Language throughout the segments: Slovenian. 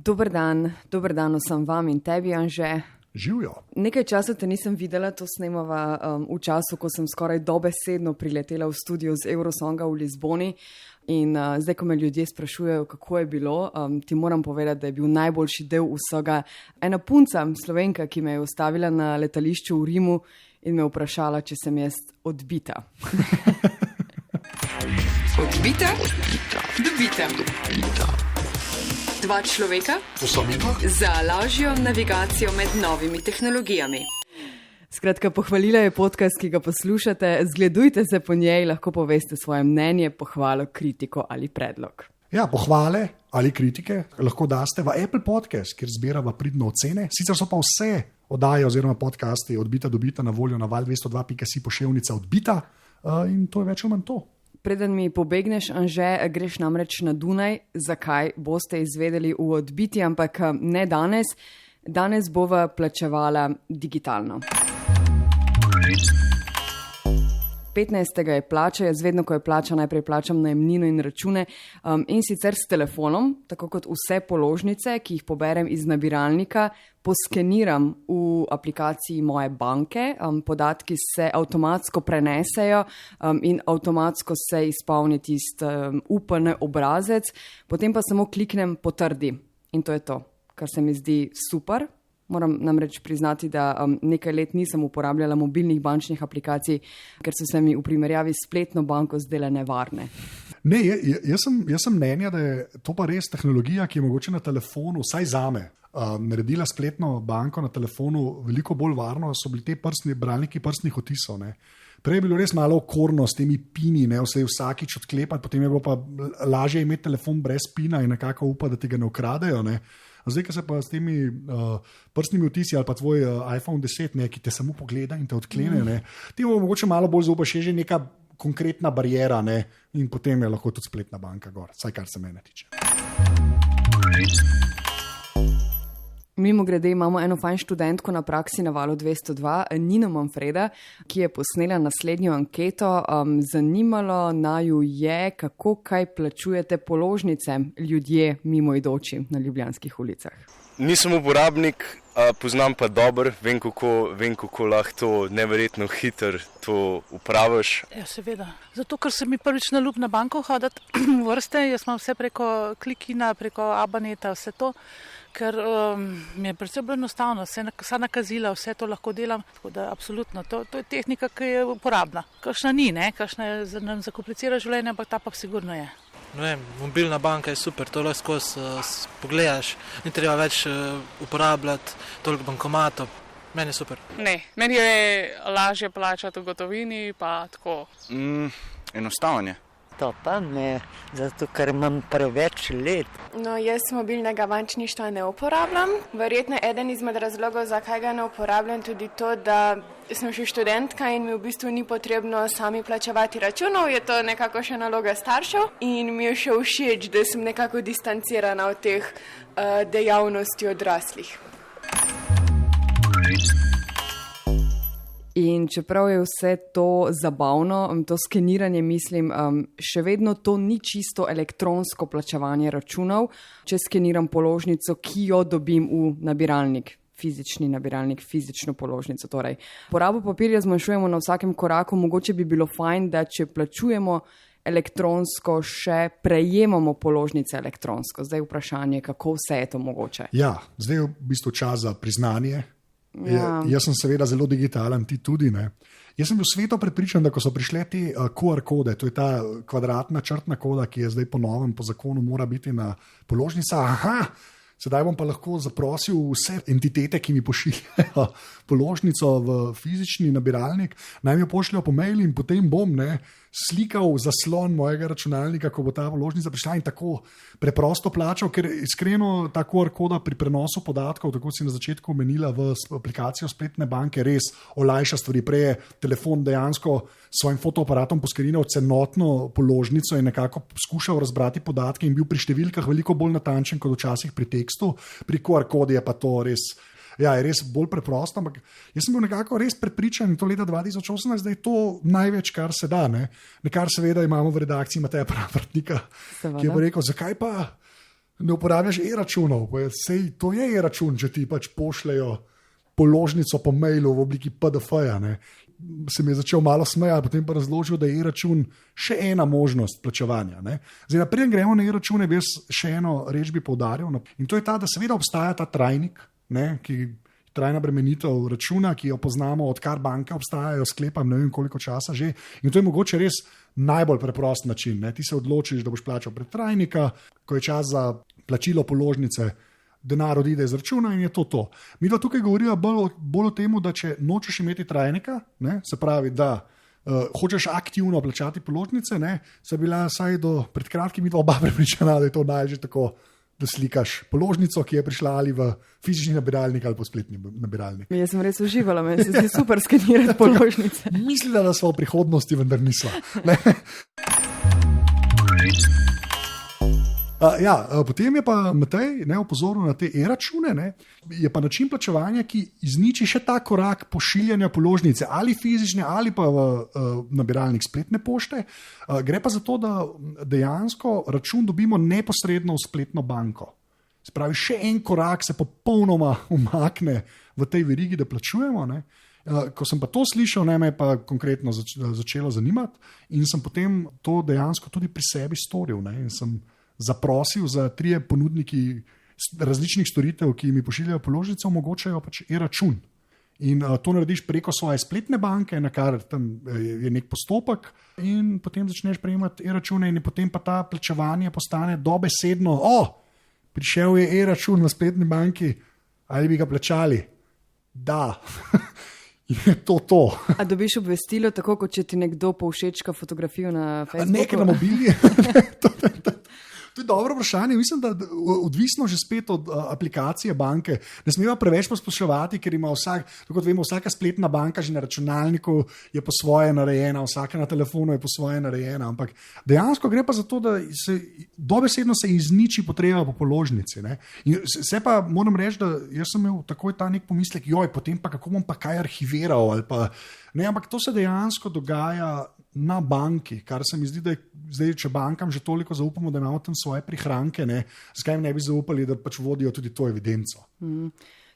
Dober dan vsem vam in tebi, Anže. Živijo. Nekaj časa te nisem videla, to snemava v času, ko sem skoraj dobesedno priletela v studio z Eurosonga v Lizboni. In zdaj, ko me ljudje sprašujejo, kako je bilo, ti moram povedati, da je bil najboljši del vsega ena punca, Slovenka, ki me je ustavila na letališču v Rimu in me vprašala, če sem jaz odbita. Odbita? Dobita. Dva človeka za lažjo navigacijo med novimi tehnologijami. Skratka, pohvalila je podcast, ki ga poslušate. Zgledujte se po njej, lahko poveste svoje mnenje, pohvalo, kritiko ali predlog. Ja, pohvale ali kritike lahko daste v Apple Podcast, kjer zbirava pridno ocene. Sicer so pa vse oddaje oziroma podcasti Odbita dobita na voljo na val202.si poševnica Odbita in to je več ali manj to. Preden mi pobegneš, Anže, greš namreč na Dunaj. Zakaj, boste izvedeli v Odbiti, ampak ne danes. Danes bova plačevala digitalno. 15. je plača, jaz vedno, ko je plača, najprej plačam najemnino in račune in sicer s telefonom, tako kot vse položnice, ki jih poberem iz nabiralnika, poskeniram v aplikaciji moje banke, podatki se avtomatsko prenesejo in avtomatsko se izpolni tisti UPN obrazec, potem pa samo kliknem potrdi in to je to, kar se mi zdi super. Moram namreč priznati, da nekaj let nisem uporabljala mobilnih bančnih aplikacij, ker so se mi v primerjavi s spletno banko zdele nevarne. Ne, jaz sem mnenja, da je to pa res tehnologija, ki je mogoče na telefonu, vsaj zame, naredila spletno banko na telefonu veliko bolj varno, so bili te bralniki prstnih odtisov. Ne. Prej je bilo res malo okorno s temi pini, ne, vse vsakič odklepati, potem je bilo pa lažje imeti telefon brez pina in nekako upa, da ti ga ne ukradejo. Ne. Zdaj, ko se pa s temi prstnimi odtisi ali pa tvoj iPhone 10, ne, ki te samo pogleda in te odklene, ne, ti mogoče malo bolj zaupaš, je že neka konkretna barijera, ne, in potem je lahko tudi spletna banka gor, vsaj kar se mene tiče. Mimo grede imamo eno fajn študentko na praksi na Valu 202, Nino Manfreda, ki je posnela naslednjo anketo. Zanimalo naju je, kako kaj plačujete položnice ljudje mimoidoči na ljubljanskih ulicah. Nisem uporabnik, poznam pa dobro, vem kako lahko to neverjetno hitro to upraviš. Ja, seveda. Zato, ker se mi prvič naljub na banko hoditi v vrste, jaz imam vse preko Klikina, preko Abaneta, vse to. Ker mi je predvsem bolj enostavno, vsa nakazila, vse to lahko delam, tako da absolutno, to je tehnika, ki je uporabna. Kakšna ni, ne, kakšna nam zakomplicira življenje, ampak ta pa sigurno je. No vem, mobilna banka je super, to lahko pogledaš, ni treba več uporabljati toliko bankomatov, meni je super. Ne, meni je lažje plačati v gotovini, pa tako. Enostavno je. To pa ne, zato ker imam preveč let. No, jaz mobilnega bančništva ne uporabljam. Verjetno eden izmed razlogov, zakaj ga ne uporabljam, tudi to, da sem še študentka in mi v bistvu ni potrebno sami plačevati računov, je to nekako še naloga staršev in mi je še všeč, da sem nekako distancirana od teh dejavnosti odraslih. In čeprav je vse to zabavno, to skeniranje, mislim, še vedno to ni čisto elektronsko plačevanje računov, če skeniram položnico, ki jo dobim v nabiralnik, fizični nabiralnik, fizično položnico. Torej, porabo papirja zmanjšujemo na vsakem koraku, mogoče bi bilo fajn, da če plačujemo elektronsko, še prejemamo položnice elektronsko. Zdaj vprašanje, kako vse je to mogoče. Ja, zdaj je v bistvu čas za priznanje. Ja. Jaz sem seveda zelo digitalen, ti tudi, ne. Jaz sem bil sveto prepričan, da ko so prišle te QR kode, to je ta kvadratna črtna koda, ki je zdaj po novem, po zakonu mora biti na položnicah, sedaj bom pa lahko zaprosil vse entitete, ki mi pošiljajo položnico v fizični nabiralnik, naj mi jo pošljajo po mailu in potem bom slikal zaslon mojega računalnika, ko bo ta položnica prišla in tako preprosto plačal, ker iskreno ta QR koda pri prenosu podatkov, tako si na začetku omenila v aplikacijo spletne banke, res olajša stvari. Prej je telefon dejansko s svojim fotoaparatom poskeniral celotno položnico in nekako skušal razbrati podatke in bil pri številkah veliko bolj natančen kot včasih pri tekstu. Pri QR kodi je pa to res Ja, je res bolj preprosto, ampak jaz sem bil nekako res prepričan, to leta 2018, da je to največ, kar se da. Nekar seveda imamo v redakciji Mateja Pravrtnika, ki je rekel, zakaj pa ne uporabljaš e-računov. Sej to je e-račun, če ti pač pošljajo položnico po mailu v obliki PDF-ja. Se mi je začel malo smejati, potem pa razložil, da je e-račun še ena možnost plačevanja. Zdaj, naprej gremo na e-račune, bi jaz še eno reč bi poudaril. In to je ta, da seveda obstaja ta trajnik, ki trajna bremenitev računa, ki jo poznamo, odkar banke obstajajo, sklepam, ne vem koliko časa že. In to je mogoče res najbolj preprost način. Ti se odločiš, da boš plačal prek trajnika, ko je čas za plačilo položnice, denar odide iz računa in je to. Mi pa tukaj govorijo bolj o tem, da če nočeš imeti trajnika, se pravi, da hočeš aktivno plačati položnice, se bila vsaj do pred kratkim oba prepričana, da je to najže tako, da slikaš položnico, ki je prišla ali v fizični nabiralnik ali po spletni nabiralnik. Jaz sem res uživala, meni se zdi super skenirati položnice. Mislila, da smo v prihodnosti, vendar nismo. Potem je pa Matej opozoril na te e-račune, je pa način plačevanja, ki izniči še ta korak pošiljanja položnice ali fizične ali pa v nabiralnik spletne pošte. Gre pa za to, da dejansko račun dobimo neposredno v spletno banko. Se pravi, še en korak se popolnoma umakne v tej verigi, da plačujemo. Ko sem pa to slišal, me je pa konkretno začelo zanimati in sem potem to dejansko tudi pri sebi storil. In sem zaprosil za 3 ponudniki različnih storitev, ki mi pošiljajo položnice, omogočajo pač e-račun. In to narediš preko svoje spletne banke, na kar tam je nek postopek in potem začneš prejemati e-račune in potem pa ta plačevanje postane dobesedno, prišel je e-račun v spletni banki, ali bi ga plačali? Da. In je to. A dobiš obvestilo, tako kot če ti nekdo povšečka fotografijo na Facebooku? Nekaj na mobilni. To je dobro vprašanje. Mislim, da odvisno že spet od aplikacije banke. Ne smemo preveč posploševati, ker ima vsaka spletna banka že na računalniku je po svoje narejena, vsaka na telefonu je po svoje narejena, ampak dejansko gre pa za to, da se dobesedno se izniči potreba po položnici. In se pa moram reči, da jaz sem imel takoj ta nek pomislek, potem pa kako bom pa kaj arhiviral ali pa ne, ampak to se dejansko dogaja na banki, kar se mi zdi, da je zdaj, če bankam že toliko zaupamo, da imamo tam svoje prihranke, zakaj jim ne bi zaupali, da pač vodijo tudi to evidenco.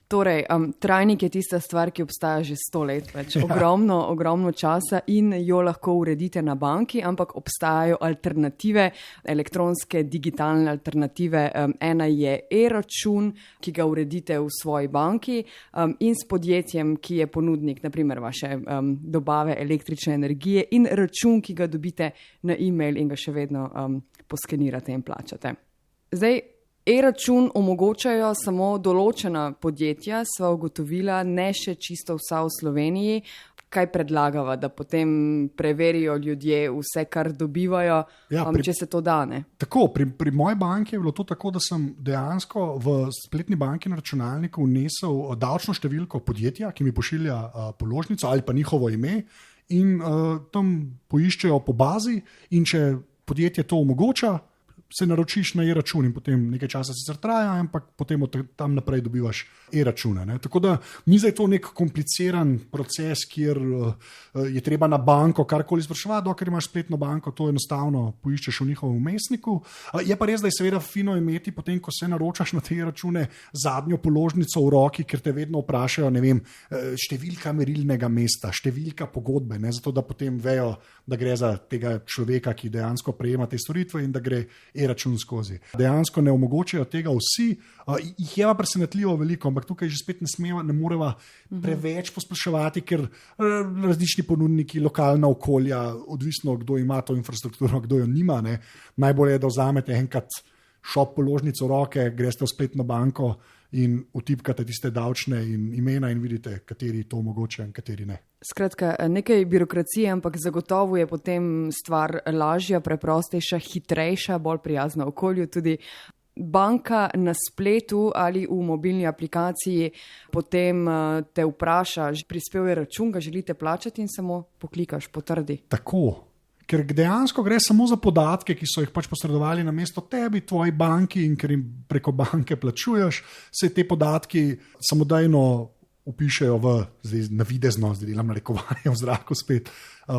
Torej, trajnik je tista stvar, ki obstaja že 100 let, ogromno časa in jo lahko uredite na banki, ampak obstajajo alternative, elektronske, digitalne alternative. Ena je e-račun, ki ga uredite v svoji banki in s podjetjem, ki je ponudnik, naprimer vaše dobave električne energije in račun, ki ga dobite na e-mail in ga še vedno poskenirate in plačate. Zdaj, e-račun omogočajo samo določena podjetja, sva ugotovila, ne še čisto vsa v Sloveniji. Kaj predlagava, da potem preverijo ljudje vse, kar dobivajo, če se to da, ne? Tako, pri moji banki je bilo to tako, da sem dejansko v spletni banki na računalniku vnesel davčno številko podjetja, ki mi pošilja položnico ali pa njihovo ime in tam poiščejo po bazi in če podjetje to omogoča, se naročiš na e-račun in potem nekaj časa sicer traja, ampak potem od tam naprej dobivaš e-račune. Tako da ni zdaj to nek kompliciran proces, kjer je treba na banko karkoli spraševati, dokler imaš spletno banko, to enostavno poiščeš v njihovem vmesniku. Je pa res, da je seveda fino imeti potem, ko se naročaš na te račune, zadnjo položnico v roki, ker te vedno vprašajo, številka merilnega mesta, številka pogodbe, zato da potem vejo, da gre za tega človeka, ki dejansko prejema te storitve in da gre e-račun skozi. Dejansko ne omogočajo tega vsi, jih je pa presenetljivo veliko, ampak tukaj že spet ne moreva preveč posploševati, ker različni ponudniki, lokalna okolja, odvisno kdo ima to infrastrukturo, kdo jo nima, najbolje je, da vzamete enkrat šop položnico v roke, greste v spletno banko in utipkate tiste davčne in imena in vidite, kateri to omogočajo in kateri ne. Skratka, nekaj birokracije, ampak zagotovo je potem stvar lažja, preprostejša, hitrejša, bolj prijazna okolju. Tudi banka na spletu ali v mobilni aplikaciji potem te vpraša, prispel je račun, ga želite plačati in samo poklikaš, potrdi. Tako. Ker dejansko gre samo za podatke, ki so jih pač posredovali namesto tebi, tvoji banki in ker jim preko banke plačuješ, se te podatki samodejno upišejo v navidezno, zdaj delam narekovanje v zraku spet,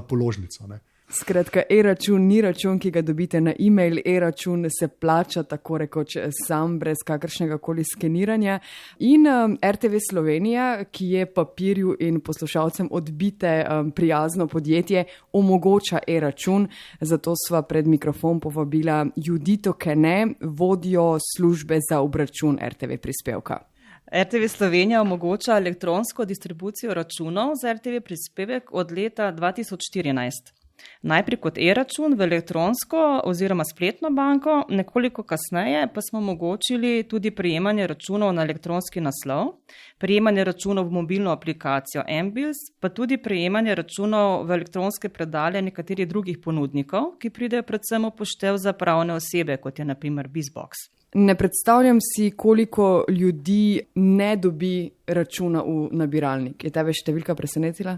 položnico. Skratka, e-račun ni račun, ki ga dobite na e-mail, e-račun se plača tako rekoč sam, brez kakršnega koli skeniranja. In RTV Slovenija, ki je papirju in poslušalcem odbite prijazno podjetje, omogoča e-račun, zato sva pred mikrofon povabila Judito Kene, vodjo službe za obračun RTV prispevka. RTV Slovenija omogoča elektronsko distribucijo računov za RTV prispevek od leta 2014. Najprej kot e-račun v elektronsko oziroma spletno banko, nekoliko kasneje pa smo omogočili tudi prejemanje računov na elektronski naslov, prejemanje računov v mobilno aplikacijo mBills, pa tudi prejemanje računov v elektronske predale nekaterih drugih ponudnikov, ki pridejo predvsem v poštev za pravne osebe, kot je na primer BizBox. Ne predstavljam si, koliko ljudi ne dobi računa v nabiralnik. Je tebe številka presenetila?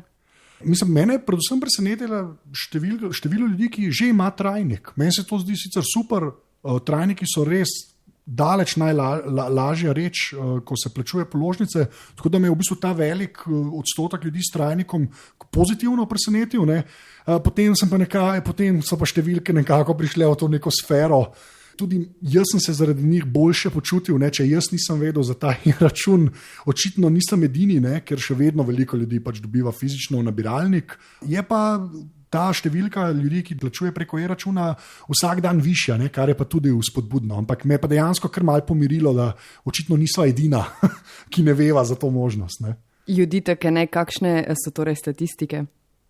Mislim, mene je predvsem presenetilo število ljudi, ki že ima trajnik. Meni se to zdi sicer super, trajniki so res daleč najlažja reč, ko se plačuje položnice, tako da me je v bistvu ta velik odstotek ljudi s trajnikom pozitivno presenetil, ne. Potem so pa številke nekako prišle v to neko sfero. Tudi jaz sem se zaradi njih boljše počutil, ne, če jaz nisem vedel za ta račun, očitno nisem edini, ne, ker še vedno veliko ljudi pač dobiva fizično v nabiralnik. Je pa ta številka ljudi, ki plačuje preko e-računa, vsak dan višja, ne, kar je pa tudi vzpodbudno. Ampak me je pa dejansko kar malo pomirilo, da očitno nisva edina, ki ne veva za to možnost. Ne. Judita Kene, kakšne so torej statistike?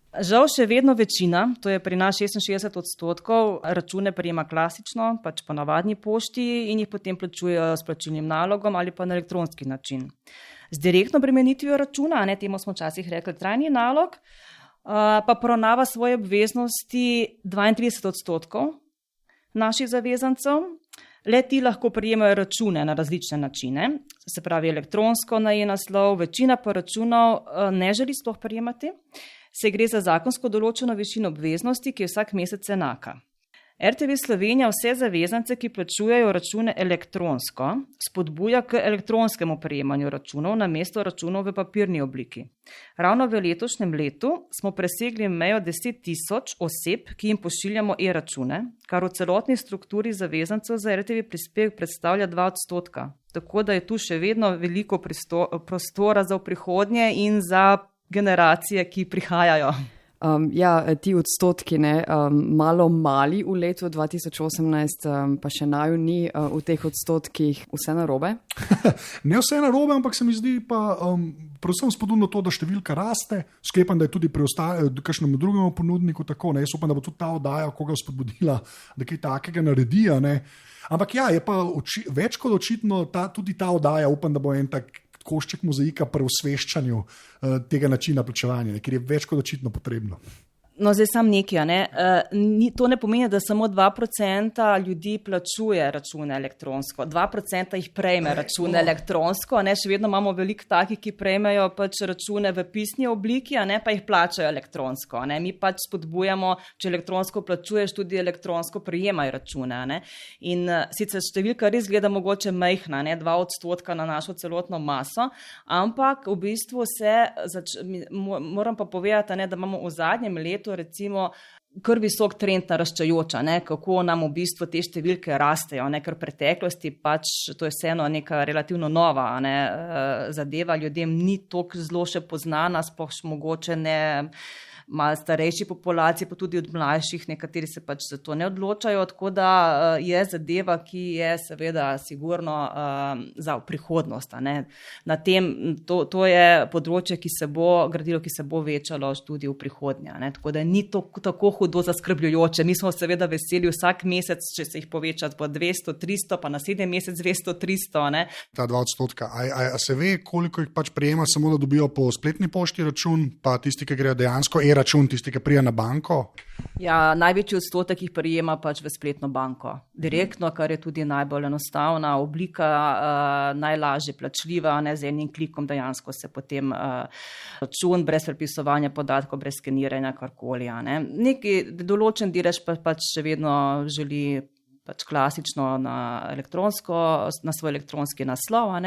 Žal še vedno večina, to je pri nas 66%, račune prejema klasično, pač po navadni pošti in jih potem plačujejo s plačilnim nalogom ali pa na elektronski način. Z direktno bremenitvijo računa, temu smo včasih rekli trajni nalog, pa poravnava svoje obveznosti 32% naših zavezancev. Le ti lahko prejemajo račune na različne načine, se pravi elektronsko na e-naslov, večina pa računov ne želi sploh prejemati. Se gre za zakonsko določeno višino obveznosti, ki je vsak mesec enaka. RTV Slovenija vse zavezance, ki plačujejo račune elektronsko, spodbuja k elektronskemu prejemanju računov namesto računov v papirni obliki. Ravno v letošnjem letu smo presegli mejo 10.000 oseb, ki jim pošiljamo e-račune, kar v celotni strukturi zavezancev za RTV prispevek predstavlja 2%. Tako da je tu še vedno veliko prostora za prihodnje in za generacije, ki prihajajo. Ti odstotki, malo mali v letu 2018, pa še naju ni v teh odstotkih vse narobe? Ne vse narobe, ampak se mi zdi pa predvsem spodbudno to, da številka raste. Sklepam, da je tudi pri kakšnemu drugemu ponudniku tako. Ne? Jaz upam, da bo tudi ta oddaja koga spodbudila, da kaj takega naredi. Ne? Ampak je pa več kot očitno tudi ta oddaja, upam, da bo en tak košček mozaika pri osveščanju tega načina plačevanja, ker je več kot očitno potrebno. No, zdaj sam nekaj, to ne pomeni, da samo 2% ljudi plačuje račune elektronsko, 2% jih prejme račune elektronsko, še vedno imamo veliko takih, ki prejmejo pač račune v pisni obliki, pa jih plačajo elektronsko. Mi pač spodbujamo, če elektronsko plačuješ, tudi elektronsko prejemaj račune. In sicer številka res gleda mogoče majhna, 2% na našo celotno maso, ampak v bistvu moram pa povedati, da imamo v zadnjem letu recimo kar visok trend naraščajoča, kako nam v bistvu te številke rastejo, ker v preteklosti pač to je vseeno neka relativno nova zadeva, ljudem ni toliko zelo še poznana, sploh mogoče ne malo starejši populaciji, pa tudi od mlajših, nekateri se pač za to ne odločajo, tako da je zadeva, ki je seveda sigurno za prihodnost. Na tem, to je področje, ki se bo gradilo, ki se bo večalo tudi v prihodnje. Tako da ni to tako hudo zaskrbljujoče. Mi smo seveda veseli vsak mesec, če se jih poveča po 200, 300, pa naslednji mesec 200, 300. Ta 2%. A se ve, koliko jih pač prejema, samo da dobijo po spletni pošti račun, pa tisti, ki grejo dejansko račun, tisti, ki prija na banko? Ja, največji odstotek jih prijema pač v spletno banko. Direktno, kar je tudi najbolj enostavna oblika, najlažje plačljiva, z enim klikom dejansko se potem račun brez prepisovanja podatkov, brez skeniranja, karkoli. Neki določen delež pač še vedno želi pač klasično na svoj elektronski naslov.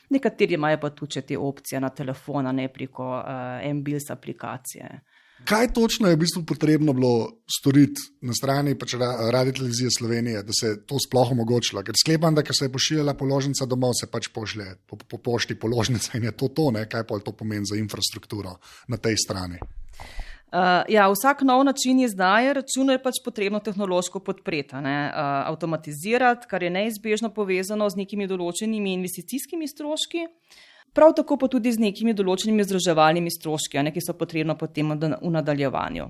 Nekateri imajo pa tudi te opcije na telefon, preko mBills aplikacije. Kaj točno je v bistvu potrebno bilo storiti na strani pač Radiotelevizije Slovenije, da se to sploh omogočilo? Ker sklepam, da ko se je pošiljala položnica domov, se pač pošlje po pošti položnica in je to, ne? Kaj pa to pomeni za infrastrukturo na tej strani? Vsak nov način izdaje računov je pač potrebno tehnološko podpreti, avtomatizirati, kar je neizbežno povezano z nekimi določenimi investicijskimi stroški, prav tako pa tudi z nekimi določenimi vzdrževalnimi stroški, ki so potrebno potem v nadaljevanju.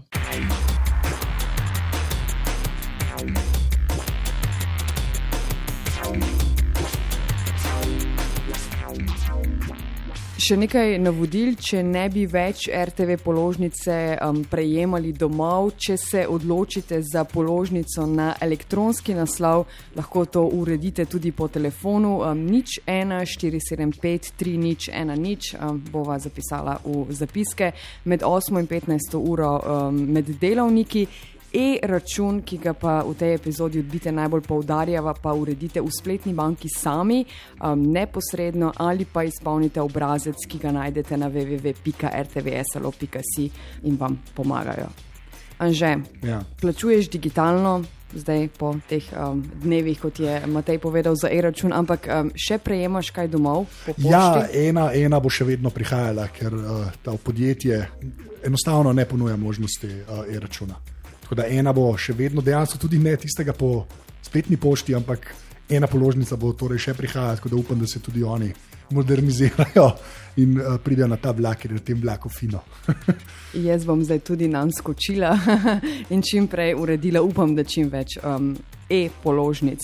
Še nekaj navodil, če ne bi več RTV položnice prejemali domov, če se odločite za položnico na elektronski naslov, lahko to uredite tudi po telefonu 01475 3010, bova zapisala v zapiske, med 8 in 15 uro med delovniki. E-račun, ki ga pa v tej epizodi Odbite najbolj poudarjava, pa uredite v spletni banki sami, neposredno ali pa izpolnite obrazec, ki ga najdete na www.rtvslo.si in vam pomagajo. Anže, plačuješ digitalno, zdaj po teh dnevih, kot je Matej povedal za e-račun, ampak še prejemaš kaj domov po pošti? Ja, ena bo še vedno prihajala, ker ta podjetje enostavno ne ponuja možnosti e-računa. Tako da ena bo še vedno, dejansko tudi ne tistega po spletni pošti, ampak ena položnica bo torej še prihajala, tako da upam, da se tudi oni modernizirajo in pridejo na ta vlak, ker je v tem vlaku fino. Jaz bom zdaj tudi nam skočila in čim prej uredila, upam, da čim več e-položnic.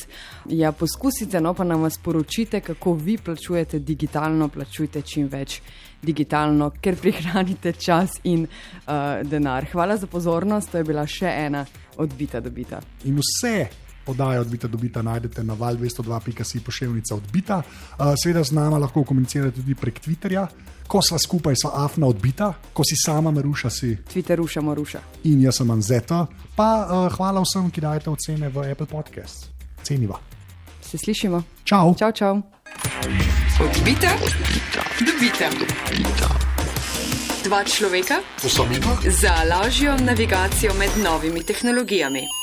Ja, poskusite, pa nam sporočite, kako vi plačujete digitalno, plačujte čim več digitalno, ker prihranite čas in denar. Hvala za pozornost, to je bila še ena Odbita dobita. In vse oddaje Odbita dobita najdete na val202.si / odbita. Seveda z nama lahko komunicirate tudi prek Twitterja. Ko sva skupaj, sva afna Odbita, ko si sama Maruša, si Twitteruša Maruša. In jaz sem Anzeta. Pa hvala vsem, ki dajete ocene v Apple Podcast. Ceniva. Se slišimo. Čau. Čau, čau. Odbita dobita. Dva človeka za lažjo navigacijo med novimi tehnologijami.